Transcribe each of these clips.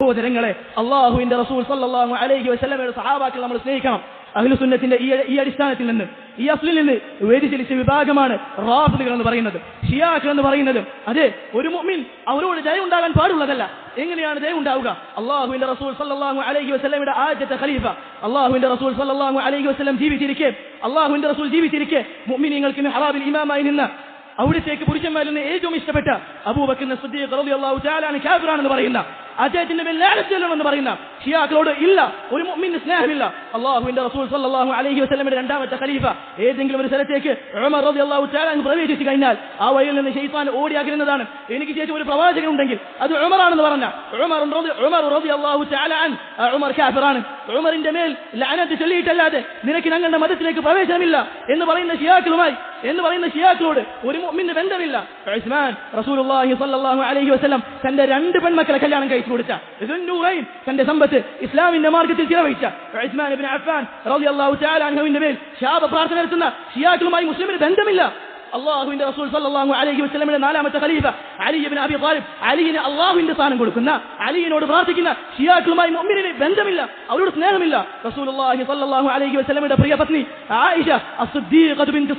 സഹോദരങ്ങളെ, അല്ലാഹുവിന്റെ റസൂൽ സല്ലല്ലാഹു അലൈഹി വസല്ലമയുടെ സഹാബാക്കൾ നമ്മൾ സ്നേഹിക്കണം. അഹ്ലുസുന്നത്തിന്റെ ഈ അടിസ്ഥാനത്തിൽ നിന്ന്, ഈ അസ്ലിൽ നിന്ന് വ്യതിചലിച്ച വിഭാഗമാണ് റാഫിദുകൾ എന്ന് പറയുന്നത്, ഷിയാക്കൾ എന്ന് പറയുന്നത്. അതെ, ഒരു മുഅ്മിൻ അവരോട് ദയ ഉണ്ടാകാൻ പാടുള്ളതല്ല. എങ്ങനെയാണ് ദയ ഉണ്ടാവുക? അല്ലാഹുവിന്റെ റസൂൽ സല്ലല്ലാഹു അലൈഹി വസല്ലമയുടെ ആദ്യത്തെ ഖലീഫ, അല്ലാഹുവിന്റെ റസൂൽ സല്ലല്ലാഹു അലൈഹി വസല്ലം ജീവിച്ചിരിക്കെ മുഅ്മിനീങ്ങൾക്ക് മിഹ്റാബിൽ ഇമാമായി നിന്ന അവിടത്തേക്ക് പുരുഷന്മാരിൽ നിന്ന് ഏറ്റവും ഇഷ്ടപ്പെട്ട അബൂബക്കർ സിദ്ദീഖ് റളിയല്ലാഹു തആല അൻഹു കാഫിറാണെന്ന് പറയുന്ന, അദ്ദേഹത്തിന്റെ മേൽ ലഅനത്ത് ചൊല്ലണമെന്ന് പറയുന്ന ഷിയാക്കളോട് ഇല്ല, ഒരു മുഅ്മിന് സ്നേഹമില്ല. അല്ലാഹുവിന്റെ റസൂൽ സല്ലല്ലാഹു അലൈഹി വസല്ലമയുടെ രണ്ടാമത്തെ ഖലീഫ ഏതെങ്കിലും ഒരു സ്ഥലത്തേക്ക് ഉമർ റളിയല്ലാഹു തആല അൻഹു പ്രവേശിച്ചു കഴിഞ്ഞാൽ ആ വഴിയിൽ നിന്ന് ശൈത്താൻ ഓടി അകലുന്നതാണ്. എനിക്ക് ശേഷം ഒരു പ്രവാചകൻ ഉണ്ടെങ്കിൽ അത് ഉമറാണെന്ന് പറഞ്ഞ ഉമർ റളിയല്ലാഹു തആല അൻഹു, ഉമർ കാഫിറാണ്, ഉമറിന്റെ മേൽ ലഅനത്ത് ചൊല്ലിയിട്ടല്ലാതെ നിനക്ക് ഞങ്ങളുടെ മതത്തിലേക്ക് പ്രവേശനമില്ല എന്ന് പറയുന്ന ഷിയാക്കളോട് ഒരു മുഅ്മിന് ബന്ധമില്ല. ഉസ്മാൻ റസൂലുള്ളാഹി സ്വല്ലല്ലാഹു അലൈഹി വസല്ലം തന്റെ രണ്ട് പെൺമക്കളെ കല്യാണം കഴിച്ചു കൊടുത്ത, ദുന്നൂറൈൻ തന്റെ സമ്പത്ത് ഇസ്ലാമിന്റെ മാർഗത്തിൽ ചിലവഴിച്ച ഉസ്മാൻ ഇബ്നു അഫ്ഫാൻ റളിയല്ലാഹു തആല അൻഹുവിന്റെ മേൽ ശാപ പ്രാർത്ഥന നടത്തുന്ന ഷിയാക്കളുമായി മുസ്ലിമിന് ബന്ധമില്ല. അല്ലാഹുവിന്റെ റസൂൽ സല്ലല്ലാഹു അലൈഹി വസല്ലമയുടെ നാലാമത്തെ ഖലീഫ അലി ഇബ്നു അബി ത്വാലിബ്, അലിയിന് അല്ലാഹുവിന്റെ സ്ഥാനം കൊടുക്കുന്ന, അലിയിനോട് പ്രാർത്ഥിക്കുന്ന ഷിയാക്കളുമായി മുഅ്മിനിന് ബന്ധമില്ല, അവരോട് സ്നേഹമില്ല. റസൂലുള്ളാഹി സല്ലല്ലാഹു അലൈഹി വസല്ലമയുടെ പ്രിയ പത്നി ആയിഷ അസ്സിദ്ദീഖ ബിൻത്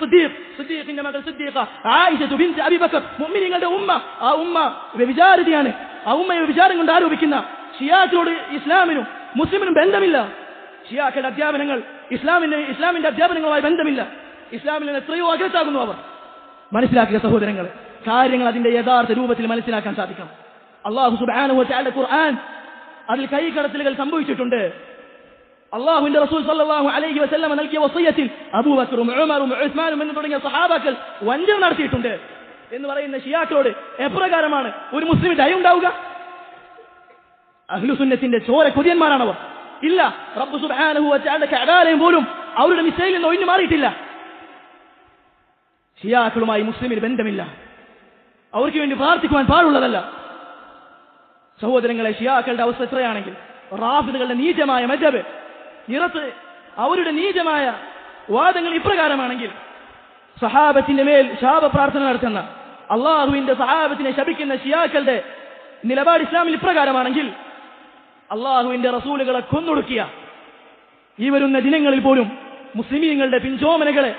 സിദ്ദീഖിന്റെ മകൾ സിദ്ദീഖ ആയിഷ ബിൻത് അബി ബക്കർ, മുഅ്മിനീങ്ങളുടെ ഉമ്മ, ആ ഉമ്മ വ്യഭിചാരിണിയാണ്. ആ ഉമ്മയെ വ്യഭിചാരം കൊണ്ട് ആരോപിക്കുന്ന ഷിയാക്കളോട് ഇസ്ലാമിനും മുസ്ലിമിനും ബന്ധമില്ല. ഷിയാക്കളുടെ അധ്യാപനങ്ങൾ ഇസ്ലാമിന്റെ അധ്യാപനങ്ങളുമായി ബന്ധമില്ല. ഇസ്ലാമിൽ നിന്ന് എത്രയോ അകലത്താകുന്നു അവർ. മനസ്സിലാക്കുക സഹോദരങ്ങൾ, കാര്യങ്ങൾ അതിന്റെ യഥാർത്ഥ രൂപത്തിൽ മനസ്സിലാക്കാൻ സാധിക്കണം. അല്ലാഹു സുബ്ഹാനഹു വ തആല ഖുർആൻ അതിൽ കൈകടത്തലുകൾ സംഭവിച്ചിട്ടുണ്ട്. അല്ലാഹുവിന്റെ റസൂൽ സല്ലല്ലാഹു അലൈഹി വസല്ലം നൽകിയ വസിയത്തിൽ അബൂബക്കറും ഉമറും ഉസ്മാനും എന്ന് തുടങ്ങിയ സഹാബാക്കൾ വഞ്ചന നടത്തിയിട്ടുണ്ട് എന്ന് പറയുന്ന ഷിയാക്കളോട് എപ്രകാരമാണ് ഒരു മുസ്ലിം ദയ ഉണ്ടാവുക? അഹ്ലുസുന്നത്തിന്റെ ചോര കൊതിയന്മാരാണവർ. ഇല്ല, റബ്ബ് സുബ്ഹാനഹു വ തആല കഅബാലയം പോലും അവരുടെ മിസൈലിൽ നിന്ന് ഒഴിഞ്ഞു മാറിയിട്ടില്ല. ഷിയാക്കളുമായി മുസ്ലിമിന് ബന്ധമില്ല, അവർക്ക് വേണ്ടി പ്രാർത്ഥിക്കുവാൻ പാടുള്ളതല്ല. സഹോദരങ്ങളെ, ഷിയാക്കളുടെ അവസ്ഥ എത്രയാണെങ്കിൽ, റാഫിദുകളുടെ നീചമായ മദ്ഹബ്, അവരുടെ നീചമായ വാദങ്ങൾ ഇപ്രകാരമാണെങ്കിൽ, സഹാബത്തിന്റെ മേൽ ശാപപ്രാർത്ഥന നടത്തുന്ന, അള്ളാഹുവിന്റെ സഹാബത്തിനെ ശപിക്കുന്ന ഷിയാക്കളുടെ നിലപാട് ഇസ്ലാമിൽ ഇപ്രകാരമാണെങ്കിൽ, അള്ളാഹുവിന്റെ റസൂലുകളെ കൊന്നൊടുക്കിയ ഈ വരുന്ന ദിനങ്ങളിൽ പോലും മുസ്ലിമീങ്ങളുടെ പിഞ്ചോമനകളെ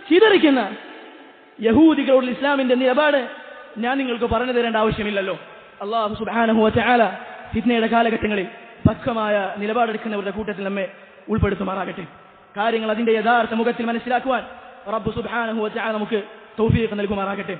ചിതറിക്കുന്ന യഹൂദികളോട് ഇസ്ലാമിന്റെ നിലപാട് ഞാൻ നിങ്ങൾക്ക് പറഞ്ഞു തരേണ്ട ആവശ്യമില്ലല്ലോ. അല്ലാഹു സുബ്ഹാനഹു വ തആല ഫിത്നയുടെ കാലഘട്ടങ്ങളിൽ പക്വമായ നിലപാടെടുക്കുന്നവരുടെ കൂട്ടത്തിൽ നമ്മെ ഉൾപ്പെടുത്തുമാറാകട്ടെ. കാര്യങ്ങൾ അതിന്റെ യഥാർത്ഥ മുഖത്തിൽ മനസ്സിലാക്കുവാൻ റബ്ബ് സുബ്ഹാനഹു വ തആല നമുക്ക് തൗഫീഖ് നൽകുമാറാകട്ടെ.